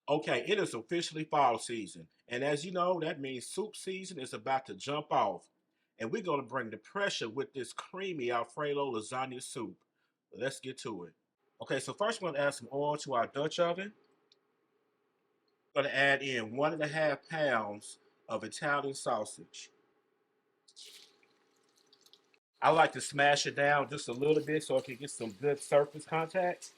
Okay, it is officially fall season. And as you know, that means soup season is about to jump off. And we're going to bring the pressure with this creamy Alfredo lasagna soup. Let's get to it. Okay, so first we're going to add some oil to our Dutch oven. We're going to add in 1.5 pounds of Italian sausage. I like to smash it down just a little bit so it can get some good surface contact.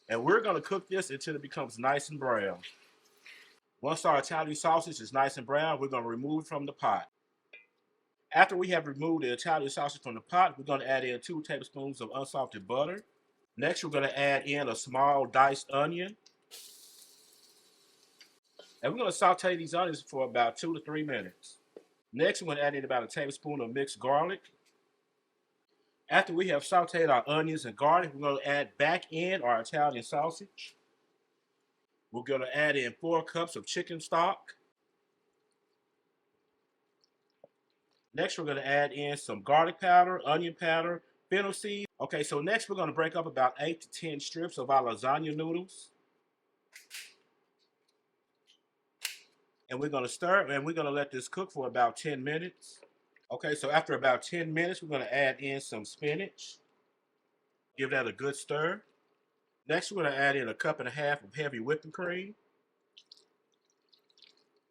And we're going to cook this until it becomes nice and brown. Once our Italian sausage is nice and brown, we're going to remove it from the pot. After we have removed the Italian sausage from the pot, we're going to add in 2 tablespoons of unsalted butter. Next, we're going to add in a small diced onion. And we're going to saute these onions for about 2 to 3 minutes. Next, we're going to add in about a tablespoon of mixed garlic. After we have sauteed our onions and garlic, we're going to add back in our Italian sausage. We're going to add in 4 cups of chicken stock. Next, we're going to add in some garlic powder, onion powder, fennel seed. Okay, so next we're going to break up about 8 to 10 strips of our lasagna noodles. And we're going to stir it, and we're going to let this cook for about 10 minutes. Okay, so after about 10 minutes, we're going to add in some spinach. Give that a good stir. Next, we're going to add in a cup and a half of heavy whipping cream,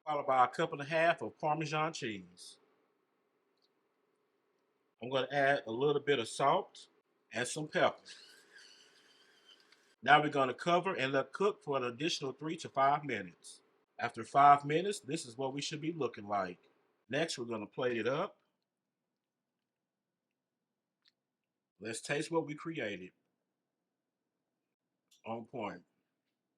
followed by a cup and a half of Parmesan cheese. I'm going to add a little bit of salt and some pepper. Now we're going to cover and let cook for an additional 3 to 5 minutes. After 5 minutes, this is what we should be looking like. Next, we're going to plate it up. Let's taste what we created. On point.